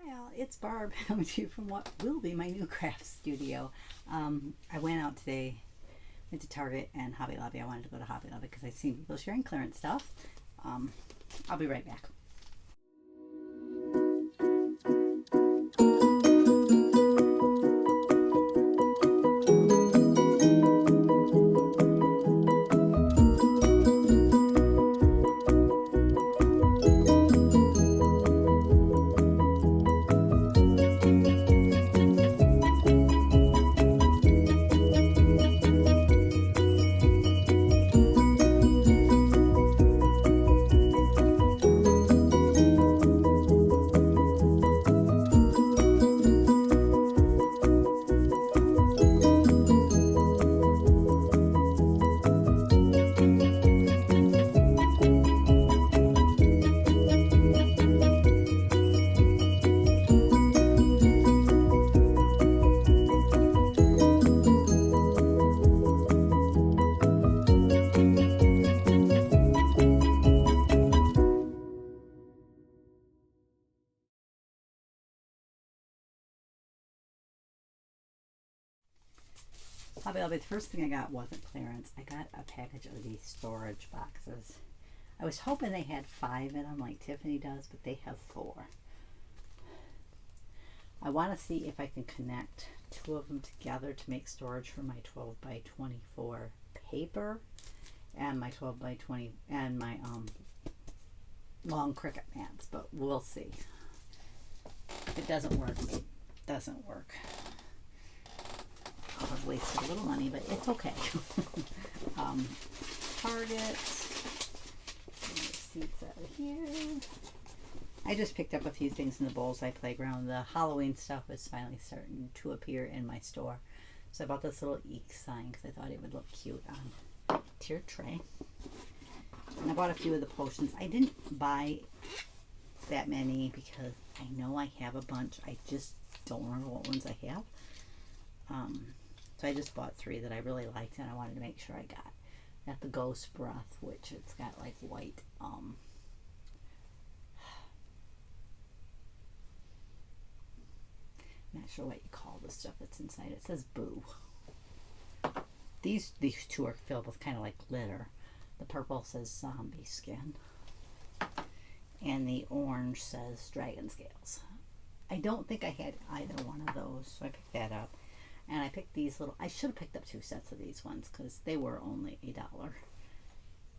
Hi all, it's Barb coming to you from what will be my new craft studio. I went out today, went to Target and Hobby Lobby. I wanted to go to Hobby Lobby because I've seen people sharing clearance stuff. I'll be right back. Hobby Lobby, the first thing I got wasn't clearance. I got a package of these storage boxes. I was hoping they had 5 in them like Tiffany does, but they have 4. I want to see if I can connect 2 of them together to make storage for my 12 by 24 paper and my 12 by 20 and my long Cricut mats, but we'll see. If it doesn't work, it doesn't work. I've wasted a little money, but it's okay. Target. Receipts out of here. I just picked up a few things in the Bullseye Playground. The Halloween stuff is finally starting to appear in my store. So I bought this little eek sign because I thought it would look cute on a tiered tray. And I bought a few of the potions. I didn't buy that many because I know I have a bunch. I just don't remember what ones I have. So I just bought 3 that I really liked and I wanted to make sure I got. Got the Ghost Breath, which it's got like white, not sure what you call the stuff that's inside. It says Boo. These 2 are filled with kind of like glitter. The purple says Zombie Skin. And the orange says Dragon Scales. I don't think I had either one of those, so I picked that up. And I picked these little, I should have picked up 2 sets of these ones because they were only $1.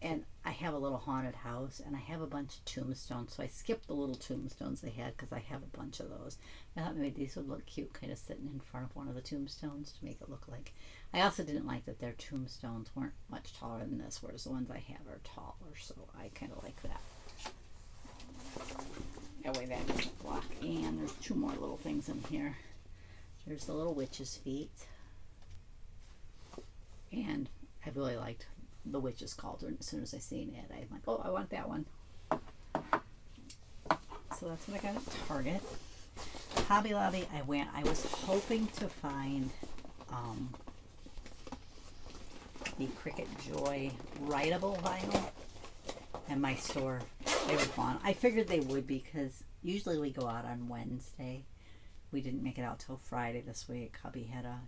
And I have a little haunted house and I have a bunch of tombstones. So I skipped the little tombstones they had because I have a bunch of those. I thought maybe these would look cute kind of sitting in front of one of the tombstones to make it look like. I also didn't like that their tombstones weren't much taller than this, whereas the ones I have are taller. So I kind of like that. That way that doesn't block. And there's 2 more little things in here. There's the little witch's feet. And I really liked the witch's cauldron. As soon as I seen it, I'm like, oh, I want that one. So that's what I got at Target. Hobby Lobby, I was hoping to find the Cricut Joy writable vinyl. And my store, they were gone. I figured they would be because usually we go out on Wednesday. We didn't make it out till Friday this week. Hubby had a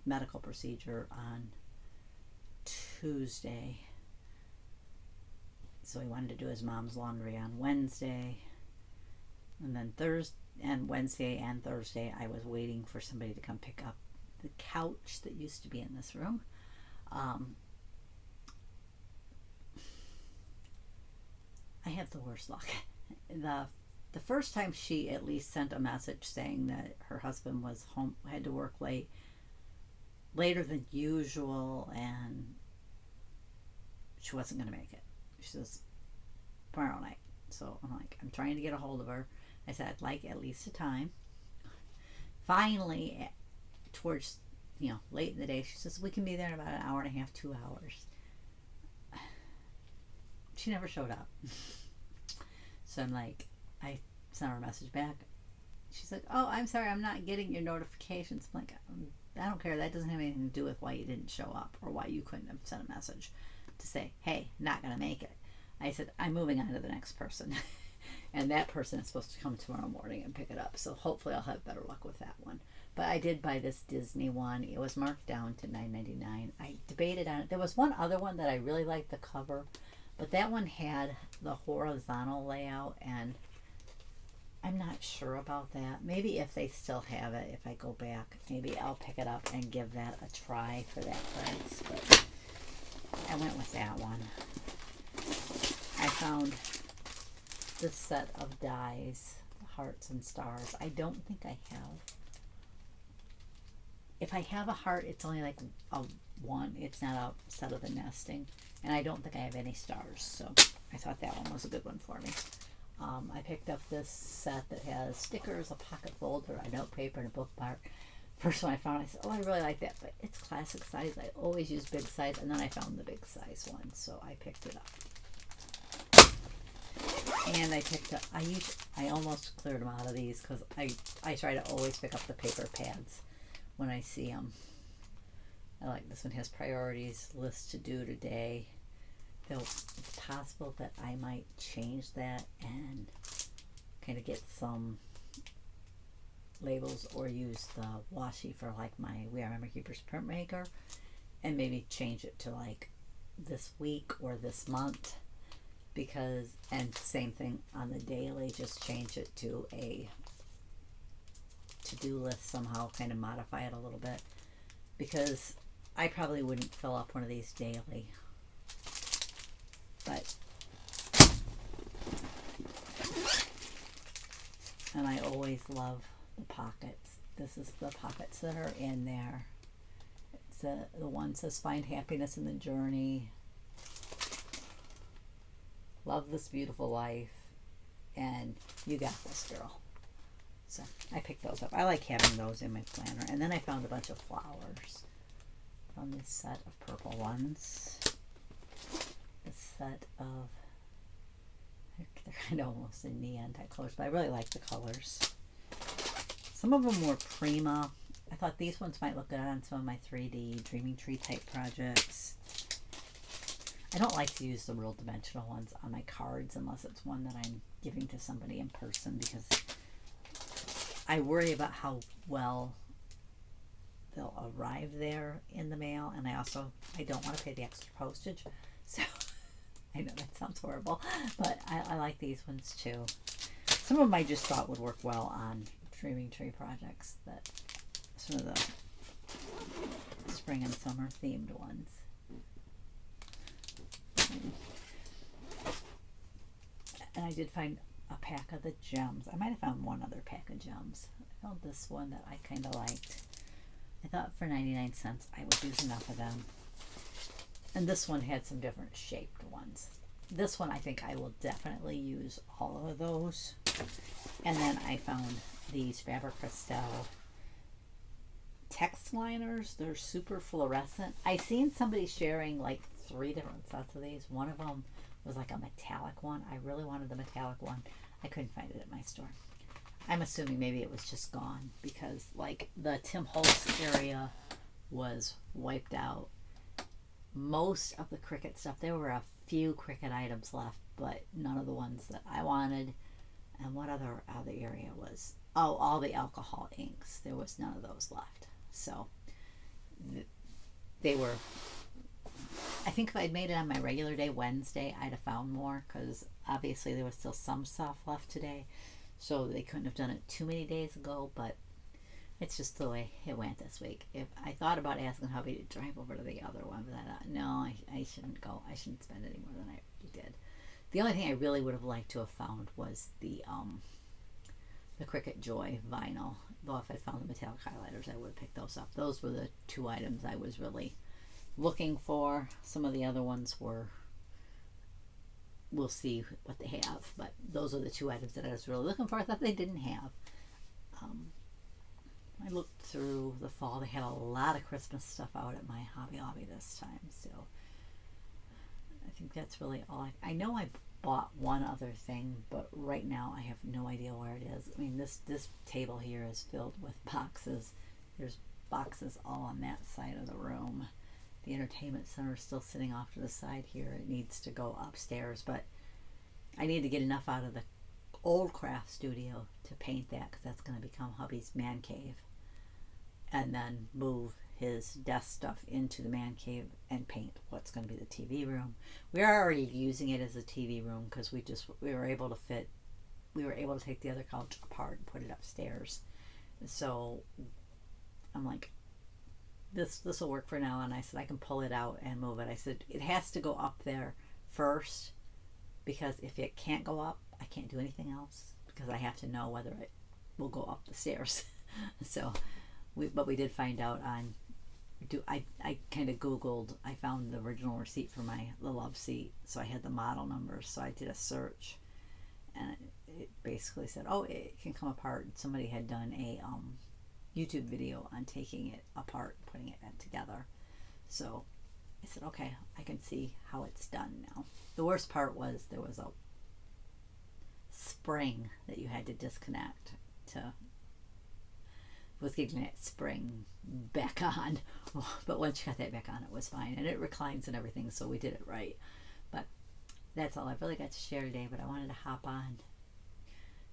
medical procedure on Tuesday. So he wanted to do his mom's laundry on Wednesday. And then Wednesday and Thursday, I was waiting for somebody to come pick up the couch that used to be in this room. I have the worst luck. The first time she at least sent a message saying that her husband was home, had to work later than usual, and she wasn't going to make it. She says, tomorrow night. So I'm like, I'm trying to get a hold of her. I said, I'd like at least a time. Finally, towards, late in the day, she says, we can be there in about an hour and a half, 2 hours. She never showed up. So I'm like, I sent her a message back. She's like, oh, I'm sorry, I'm not getting your notifications. I'm like, I don't care. That doesn't have anything to do with why you didn't show up or why you couldn't have sent a message to say, hey, not going to make it. I said, I'm moving on to the next person. And that person is supposed to come tomorrow morning and pick it up. So hopefully I'll have better luck with that one. But I did buy this Disney one. It was marked down to $9.99. I debated on it. There was one other one that I really liked the cover, but that one had the horizontal layout, and I'm not sure about that. Maybe if they still have it, if I go back, maybe I'll pick it up and give that a try for that price. But I went with that one. I found this set of dies, hearts and stars. I don't think I have. If I have a heart, it's only like a one. It's not a set of the nesting. And I don't think I have any stars. So I thought that one was a good one for me. I picked up this set that has stickers, a pocket folder, a note paper, and a bookmark. First one I found, I said, oh, I really like that, but it's classic size. I always use big size, and then I found the big size one, so I picked it up. And I picked up, I almost cleared them out of these because I try to always pick up the paper pads when I see them. I like this one, has priorities, list to do today. Though it's possible that I might change that and kind of get some labels or use the washi for like my We Are Memory Keepers printmaker and maybe change it to like this week or this month, because, and same thing on the daily, just change it to a to-do list somehow, kind of modify it a little bit, because I probably wouldn't fill up one of these daily. But, and I always love the pockets. This is the pockets that are in there. It's the one says find happiness in the journey. Love this beautiful life. And you got this, girl. So I picked those up. I like having those in my planner. And then I found a bunch of flowers from this set of purple ones. A set of, they're kind of almost in neon type colors, but I really like the colors. Some of them were Prima. I thought these ones might look good on some of my 3D Dreaming Tree type projects. I don't like to use the real dimensional ones on my cards unless it's one that I'm giving to somebody in person, because I worry about how well they'll arrive there in the mail, and I don't want to pay the extra postage. So I know that sounds horrible, but I like these ones too. Some of them I just thought would work well on Dreaming Tree projects, that some of the spring and summer themed ones. And I did find a pack of the gems. I might have found one other pack of gems. I found this one that I kind of liked. I thought for 99 cents I would use enough of them. And this one had some different shaped ones. This one I think I will definitely use all of those. And then I found these Faber-Castell text liners. They're super fluorescent. I seen somebody sharing like 3 different sets of these. One of them was like a metallic one. I really wanted the metallic one. I couldn't find it at my store. I'm assuming maybe it was just gone, because like the Tim Holtz area was wiped out. Most of the Cricut stuff, there were a few Cricut items left, but none of the ones that I wanted. And what other area was? Oh, all the alcohol inks. There was none of those left. So they were, I think if I'd made it on my regular day, Wednesday, I'd have found more, because obviously there was still some stuff left today. So they couldn't have done it too many days ago, but it's just the way it went this week. If I thought about asking hubby to drive over to the other one, but I thought, no, I shouldn't go. I shouldn't spend any more than I did. The only thing I really would have liked to have found was the Cricut Joy vinyl. Though if I found the metallic highlighters, I would have picked those up. Those were the 2 items I was really looking for. Some of the other ones were, we'll see what they have, but those are the 2 items that I was really looking for. I thought they didn't have. I looked through the fall. They had a lot of Christmas stuff out at my Hobby Lobby this time, so I think that's really all. I know I bought one other thing, but right now I have no idea where it is. I mean, this table here is filled with boxes. There's boxes all on that side of the room. The entertainment center is still sitting off to the side here. It needs to go upstairs, but I need to get enough out of the old craft studio to paint that, because that's going to become hubby's man cave, and then move his desk stuff into the man cave and paint what's going to be the TV room. We are already using it as a TV room because we were able to take the other couch apart and put it upstairs. So I'm like, this will work for now. And I said I can pull it out and move it. I said it has to go up there first, because if it can't go up, I can't do anything else, because I have to know whether it will go up the stairs. So but we did find out on I kind of Googled. I found the original receipt for the love seat, so I had the model numbers. So I did a search, and it basically said, oh, it can come apart. Somebody had done a YouTube video on taking it apart, putting it back together. So I said, okay, I can see how it's done now. The worst part was there was a spring that you had to disconnect to was getting that spring back on. But once you got that back on, it was fine, and it reclines and everything, so we did it right. But that's all I've really got to share today. But I wanted to hop on,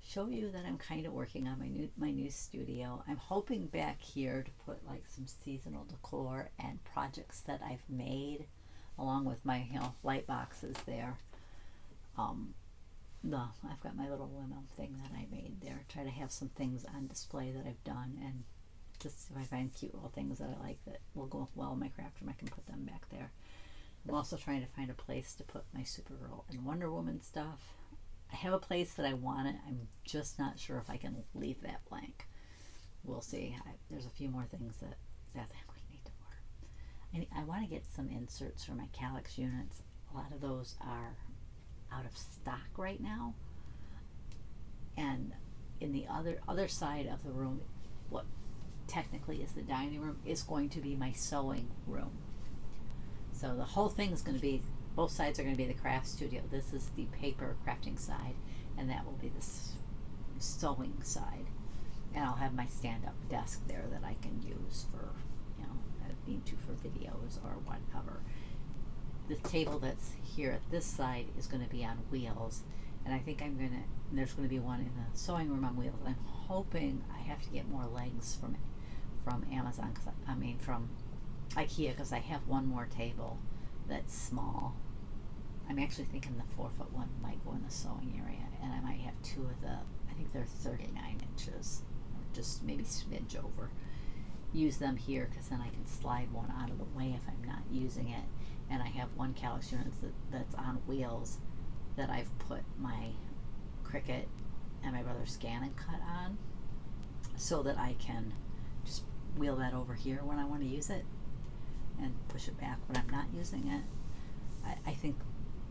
show you that I'm kind of working on my new studio. I'm hoping back here to put like some seasonal decor and projects that I've made, along with my light boxes there. I've got my little limo thing that I made there. Try to have some things on display that I've done, and just if I find cute little things that I like that will go well in my craft room, I can put them back there. I'm also trying to find a place to put my Supergirl and Wonder Woman stuff. I have a place that I want it. I'm just not sure if I can leave that blank. We'll see. There's a few more things that we need to work. I want to get some inserts for my Calyx units. A lot of those are out of stock right now, and in the other side of the room, what technically is the dining room, is going to be my sewing room. So the whole thing is going to be, both sides are going to be the craft studio. This is the paper crafting side, and that will be the sewing side. And I'll have my stand-up desk there that I can use for, if I need to, for videos or whatever. The table that's here at this side is going to be on wheels, and I think there's going to be one in the sewing room on wheels. I'm hoping I have to get more legs from Amazon, from IKEA, because I have one more table that's small. I'm actually thinking the 4-foot one might go in the sewing area, and I might have two of I think they're 39 inches, or just maybe smidge over. Use them here, because then I can slide one out of the way if I'm not using it. And I have one Calyx unit that's on wheels that I've put my Cricut and my brother's Scan and Cut on, so that I can just wheel that over here when I want to use it and push it back when I'm not using it. I think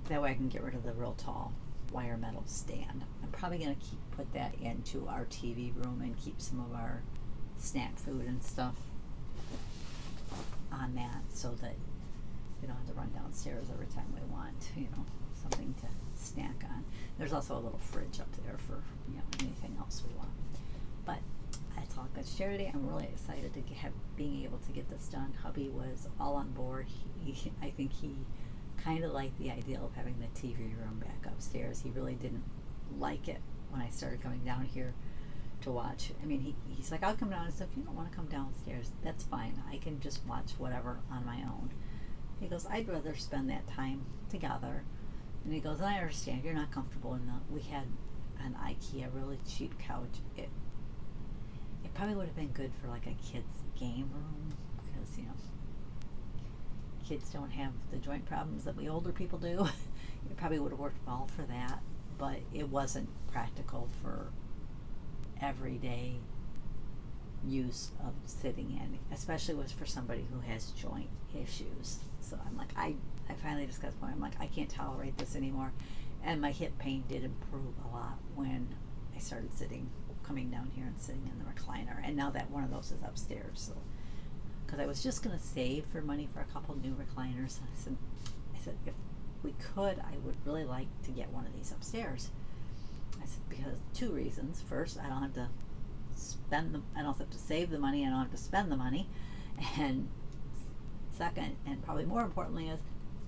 that way I can get rid of the real tall wire metal stand. I'm probably going to put that into our TV room and keep some of our snack food and stuff on that, so that we don't have to run downstairs every time we want, something to snack on. There's also a little fridge up there for, anything else we want. But that's all I'm going to share today. I'm really excited to being able to get this done. Hubby was all on board. I think he kind of liked the idea of having the TV room back upstairs. He really didn't like it when I started coming down here to watch. He's like, I'll come down, and so if you don't want to come downstairs, that's fine. I can just watch whatever on my own. He goes, I'd rather spend that time together. And he goes, I understand you're not comfortable in we had an IKEA really cheap couch. It probably would have been good for like a kid's game room, because kids don't have the joint problems that we older people do. It probably would have worked well for that, but it wasn't practical for everyday use of sitting in, especially was for somebody who has joint issues. So I'm like, I finally just got to the point, I'm like, I can't tolerate this anymore. And my hip pain did improve a lot when I started coming down here and sitting in the recliner. And now that one of those is upstairs, so, because I was just going to save for money for a couple new recliners. I said if we could, I would really like to get one of these upstairs. I said, because 2 reasons. First, I don't have to save the money, I don't have to spend the money. And second, and probably more importantly, is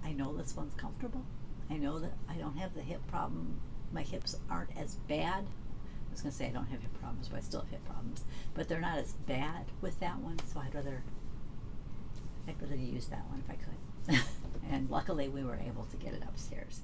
I know this one's comfortable. I know that I don't have the hip problem my hips aren't as bad. I was going to say I don't have hip problems, but I still have hip problems. But they're not as bad with that one, so I'd rather use that one if I could. And luckily we were able to get it upstairs.